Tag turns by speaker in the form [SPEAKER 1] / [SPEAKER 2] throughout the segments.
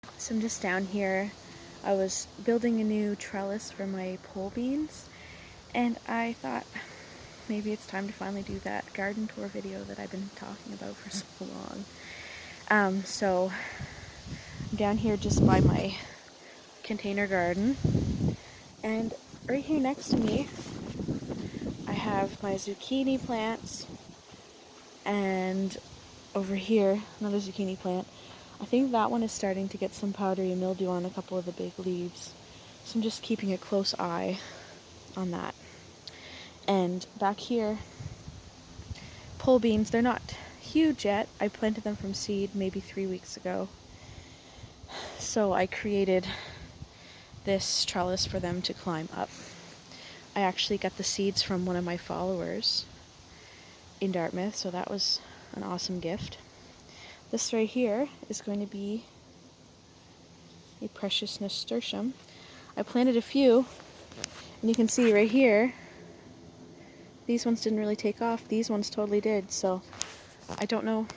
[SPEAKER 1] So I'm just down here. I was building a new trellis for my pole beans, and I thought maybe it's time to finally do that garden tour video that I've been talking about for so long. So I'm down here just by my container garden, and right here next to me I have my zucchini plants, and over here another zucchini plant. I think that one is starting to get some powdery mildew on a couple of the big leaves, so I'm just keeping a close eye on that. And back here, pole beans, they're not huge yet. I planted them from seed maybe 3 weeks ago, so I created this trellis for them to climb up. I actually got the seeds from one of my followers in Dartmouth, so that was an awesome gift. This right here is going to be a precious nasturtium. I planted a few, and you can see right here, these ones didn't really take off. These ones totally did, so I don't know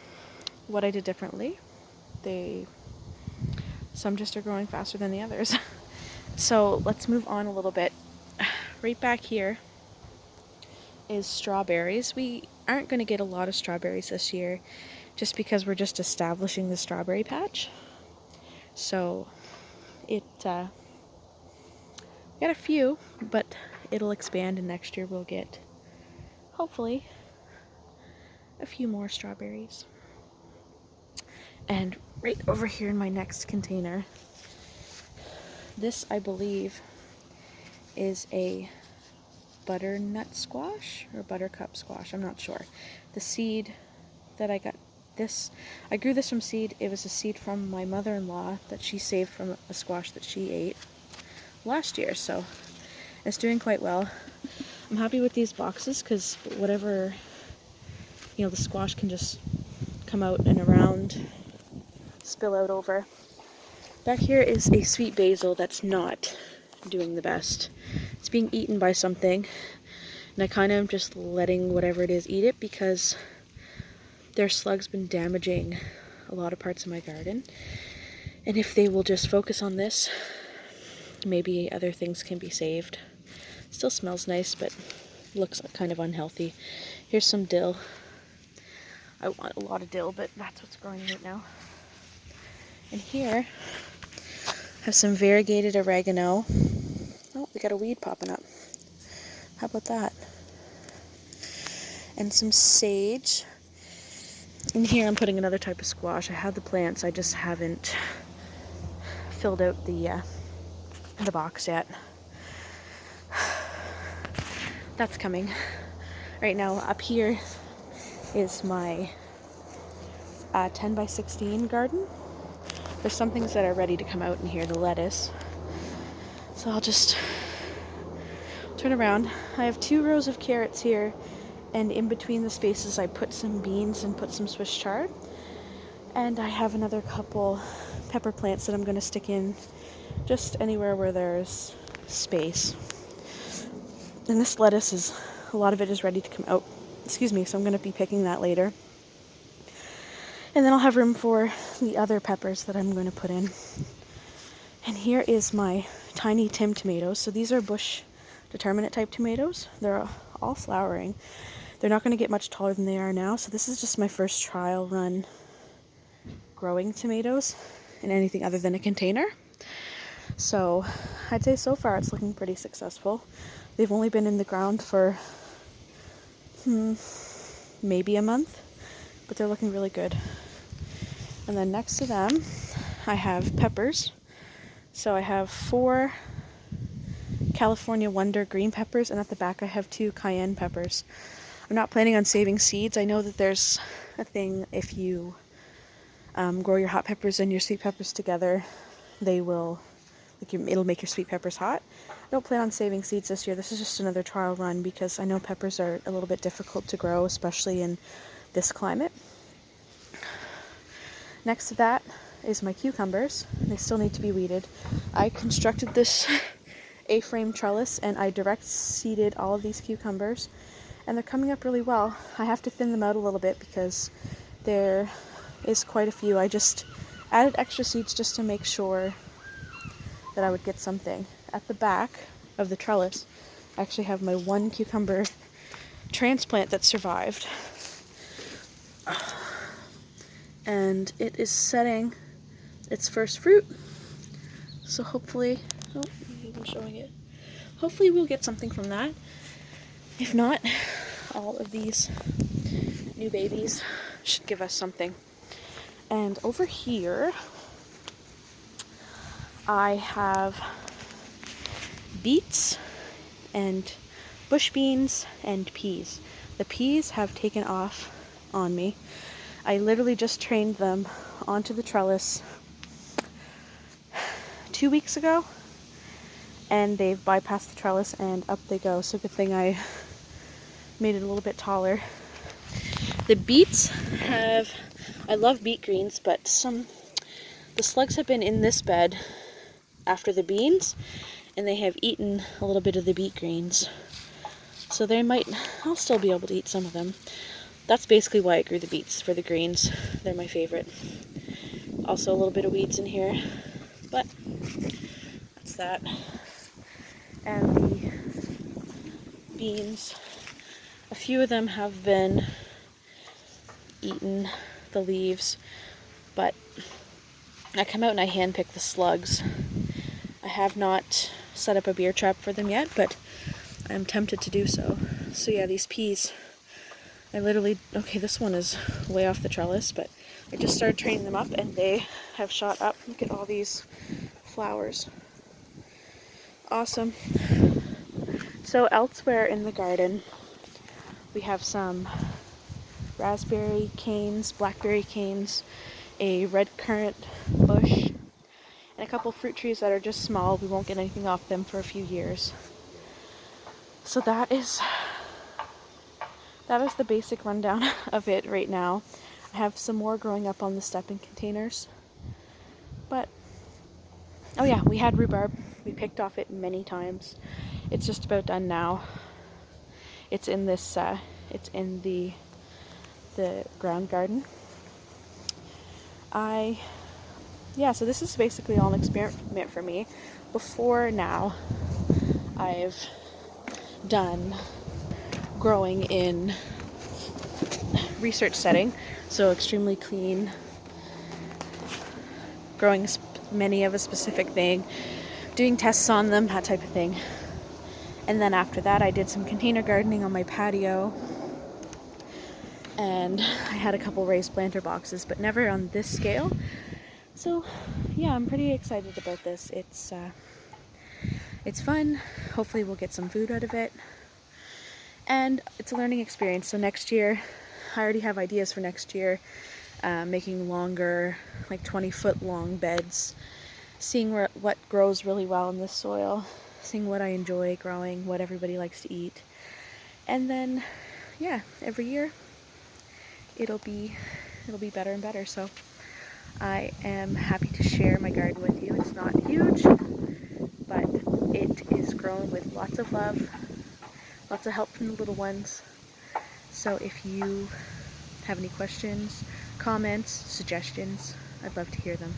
[SPEAKER 1] what I did differently. Some just are growing faster than the others. So let's move on a little bit. Right back here is strawberries. We aren't going to get a lot of strawberries this year just because we're just establishing the strawberry patch. So it got a few, but it'll expand, and next year we'll get, hopefully, a few more strawberries. And right over here in my next container, this I believe is a butternut squash or buttercup squash, I'm not sure. The seed that I got, I grew this from seed. It was a seed from my mother-in-law that she saved from a squash that she ate last year, so it's doing quite well. I'm happy with these boxes because whatever, the squash can just come out and around, spill out over. Back here is a sweet basil that's not doing the best. It's being eaten by something, and I kind of am just letting whatever it is eat it because their slug's been damaging a lot of parts of my garden. And if they will just focus on this, maybe other things can be saved. Still smells nice, but looks kind of unhealthy. Here's some dill. I want a lot of dill, but that's what's growing right now. And here, I have some variegated oregano. Oh, we got a weed popping up. How about that? And some sage. In here I'm putting another type of squash. I have the plants, I just haven't filled out the box yet. That's coming. Right now up here is my 10 by 16 garden. There's some things that are ready to come out in here, the lettuce. So I'll just turn around. I have 2 rows of carrots here, and in between the spaces I put some beans and put some Swiss chard. And I have another couple pepper plants that I'm going to stick in just anywhere where there's space. And this lettuce a lot of it is ready to come out. So I'm going to be picking that later. And then I'll have room for the other peppers that I'm going to put in. And here is my tiny Tim tomatoes. So these are bush determinate type tomatoes. They're all flowering. They're not going to get much taller than they are now. So this is just my first trial run growing tomatoes in anything other than a container. So I'd say so far it's looking pretty successful. They've only been in the ground for maybe a month, but they're looking really good. And then next to them, I have peppers. So I have 4 California Wonder green peppers, and at the back I have 2 cayenne peppers. I'm not planning on saving seeds. I know that there's a thing if you grow your hot peppers and your sweet peppers together, they will, it'll make your sweet peppers hot. I don't plan on saving seeds this year. This is just another trial run because I know peppers are a little bit difficult to grow, especially in this climate. Next to that is my cucumbers. They still need to be weeded. I constructed this A-frame trellis and I direct seeded all of these cucumbers, and they're coming up really well. I have to thin them out a little bit because there is quite a few. I just added extra seeds just to make sure that I would get something. At the back of the trellis, I actually have my one cucumber transplant that survived. And it is setting its first fruit. So hopefully, oh, I'm showing it. Hopefully we'll get something from that. If not, all of these new babies should give us something. And over here, I have beets and bush beans and peas. The peas have taken off on me. I literally just trained them onto the trellis 2 weeks ago, and they've bypassed the trellis and up they go. So good thing I made it a little bit taller. The beets I love beet greens, but the slugs have been in this bed after the beans, and they have eaten a little bit of the beet greens. So I'll still be able to eat some of them. That's basically why I grew the beets, for the greens. They're my favorite. Also a little bit of weeds in here, but that's that. And the beans, a few of them have been eaten, the leaves, but I come out and I handpick the slugs. I have not set up a beer trap for them yet, but I'm tempted to do so. So yeah, these peas, okay, this one is way off the trellis, but I just started training them up and they have shot up. Look at all these flowers. Awesome. So elsewhere in the garden, we have some raspberry canes, blackberry canes, a red currant bush, and a couple fruit trees that are just small. We won't get anything off them for a few years. So that is the basic rundown of it right now. I have some more growing up on the stepping containers. But, oh yeah, we had rhubarb. We picked off it many times. It's just about done now. It's in this, it's in the ground garden. So this is basically all an experiment for me. Before now, I've done growing in research setting, so extremely clean, growing many of a specific thing, doing tests on them, that type of thing. And then after that, I did some container gardening on my patio, and I had a couple raised planter boxes, but never on this scale. So yeah, I'm pretty excited about this. It's fun. Hopefully we'll get some food out of it. And it's a learning experience. So next year, I already have ideas for next year, making longer, like 20-foot long beds, seeing what grows really well in this soil, seeing what I enjoy growing, what everybody likes to eat. And then, yeah, every year it'll be better and better. So I am happy to share my garden with you. It's not huge, but it is grown with lots of love, lots of help from the little ones. So if you have any questions, comments, suggestions, I'd love to hear them.